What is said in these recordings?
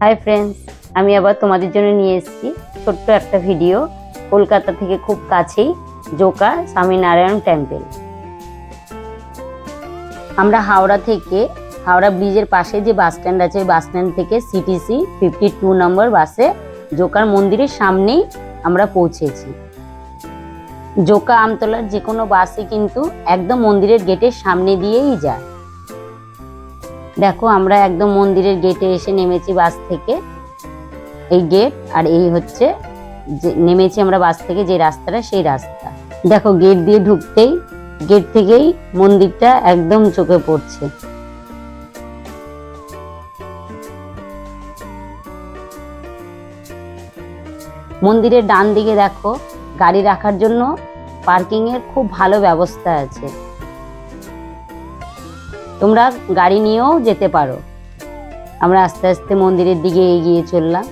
Hi friends, আমি আবার তোমাদের জন্য নিয়ে এসেছি ছোট্ট একটা ভিডিও। কলকাতা থেকে খুব কাছেই জোকা স্বামীনারায়ণ টেম্পল। আমরা হাওড়া ব্রিজের পাশে যে বাস স্ট্যান্ড আছে, বাস স্ট্যান্ড থেকে সিটিসি 52 নম্বর বাসে জোকার মন্দিরের সামনেই আমরা পৌঁছেছি। জোকা আমতলার যে কোনো বাসই কিন্তু একদম মন্দিরের গেটের সামনে দিয়েই যায়। দেখো, আমরা একদম মন্দিরের গেটে এসে নেমেছি বাস থেকে। এই গেট, আর এই হচ্ছে যে নেমেছি আমরা বাস থেকে যে রাস্তাটা, সেই রাস্তা। দেখো, গেট দিয়ে ঢুকতেই গেট থেকেই মন্দিরটা একদম চোখে পড়ছে। মন্দিরের ডান দিকে দেখো, গাড়ি রাখার জন্য পার্কিং এর খুব ভালো ব্যবস্থা আছে। তোমরা গাড়ি নিয়েও যেতে পারো। আমরা আস্তে আস্তে মন্দিরের দিকে এগিয়ে চললাম।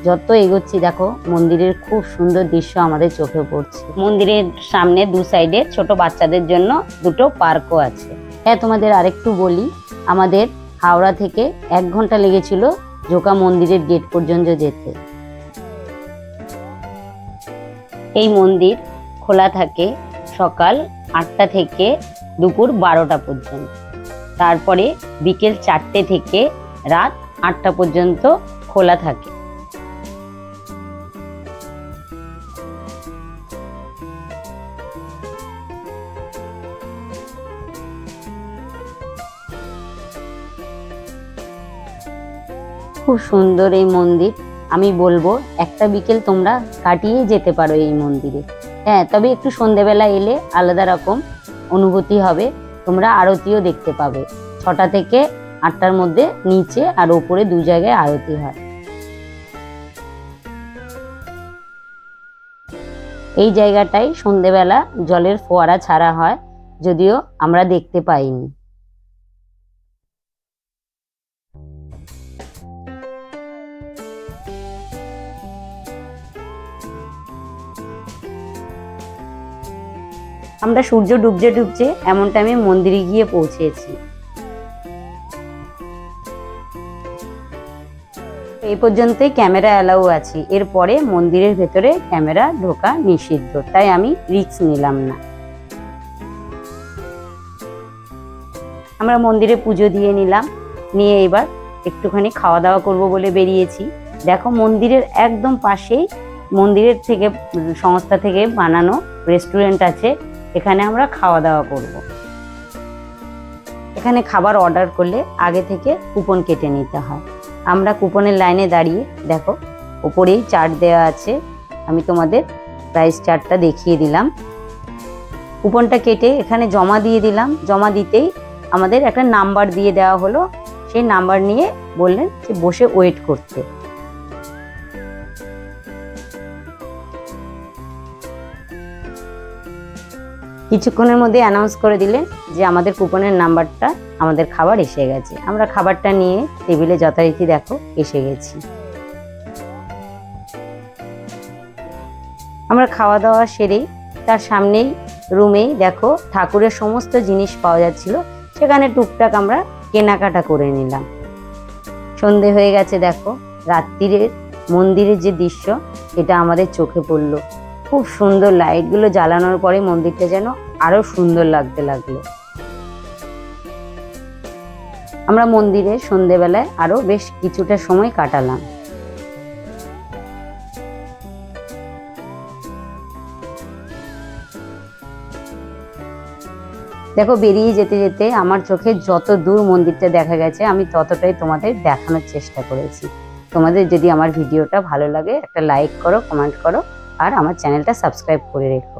যত এগোচ্ছি দেখো, মন্দিরের খুব সুন্দর দৃশ্য আমাদের চোখে পড়ছে। মন্দিরের সামনে দু সাইডে ছোট বাচ্চাদের জন্য দুটো পার্কও আছে। হ্যাঁ, তোমাদের আরেকটু বলি, আমাদের হাওড়া থেকে 1 ঘন্টা লেগেছিল জোকা মন্দিরের গেট পর্যন্ত যেতে। এই মন্দির খোলা থাকে সকাল 8টা থেকে দুপুর 12টা পর্যন্ত। তারপরে বিকেল 4টে থেকে রাত 8টা পর্যন্ত খোলা থাকে। খুব সুন্দর এই মন্দির। আমি বলবো একটা বিকেল তোমরা কাটিয়ে যেতে পারো এই মন্দিরে। হ্যাঁ, তবে একটু সন্ধেবেলা এলে আলাদা রকম অনুভূতি হবে। তোমরা আরতিও দেখতে পাবে। 6টা থেকে 8টার মধ্যে নিচে আর ওপরে 2 জায়গায় আরতি হয়। এই জায়গাটায় সন্ধেবেলা জলের ফোয়ারা ছাড়া হয়, যদিও আমরা দেখতে পাইনি। আমরা সূর্য ডুবছে ডুবছে এমন টাইমে মন্দিরে গিয়ে পৌঁছেছি। এই পর্যন্তই ক্যামেরা অ্যালাউ আছে। এরপরে মন্দিরের ভেতরে ক্যামেরা ঢোকা নিষিদ্ধ, তাই আমি রিস্ক নিলাম না। আমরা মন্দিরে পুজো দিয়ে নিলাম, নিয়ে এবার একটুখানি খাওয়া দাওয়া করব বলে বেরিয়েছি। দেখো, মন্দিরের একদম পাশেই মন্দিরের থেকে সংস্থা থেকে বানানো রেস্টুরেন্ট আছে। এখানে আমরা খাওয়া দাওয়া করব। এখানে খাবার অর্ডার করলে আগে থেকে কুপন কেটে নিতে হয়। আমরা কুপনের লাইনে দাঁড়িয়ে, দেখো ওপরেই চার্ট দেওয়া আছে, আমি তোমাদের প্রাইস চার্টটা দেখিয়ে দিলাম। কুপনটা কেটে এখানে জমা দিয়ে দিলাম। জমা দিতেই আমাদের একটা নাম্বার দিয়ে দেওয়া হলো। সেই নাম্বার নিয়ে বললেন যে বসে ওয়েট করতে। কিছুক্ষণের মধ্যে অ্যানাউন্স করে দিলেন যে আমাদের কুপনের নাম্বারটা, আমাদের খাবার এসে গেছে। আমরা খাবারটা নিয়ে টেবিলে যথারীতি দেখো এসে গেছি। আমরা খাওয়া দাওয়া সেরেই তার সামনেই রুমেই দেখো ঠাকুরের সমস্ত জিনিস পাওয়া যাচ্ছিল। সেখানে টুকটাক আমরা কেনাকাটা করে নিলাম। সন্ধে হয়ে গেছে। দেখো, রাত্রিরের মন্দিরের যে দৃশ্য, এটা আমাদের চোখে পড়লো। খুব সুন্দর লাইটগুলো জ্বালানোর পরে মন্দিরটা যেন আরো সুন্দর লাগতে লাগলো। আমরা মন্দিরে সন্ধেবেলায় আরো বেশ কিছুটা সময় কাটালাম। দেখো, বেরিয়ে যেতে যেতে আমার চোখে যত দূর মন্দিরটা দেখা গেছে, আমি ততটাই তোমাদের দেখানোর চেষ্টা করেছি। তোমাদের যদি আমার ভিডিওটা ভালো লাগে, একটা লাইক করো, কমেন্ট করো, আর আমার চ্যানেলটা সাবস্ক্রাইব করে রেখো।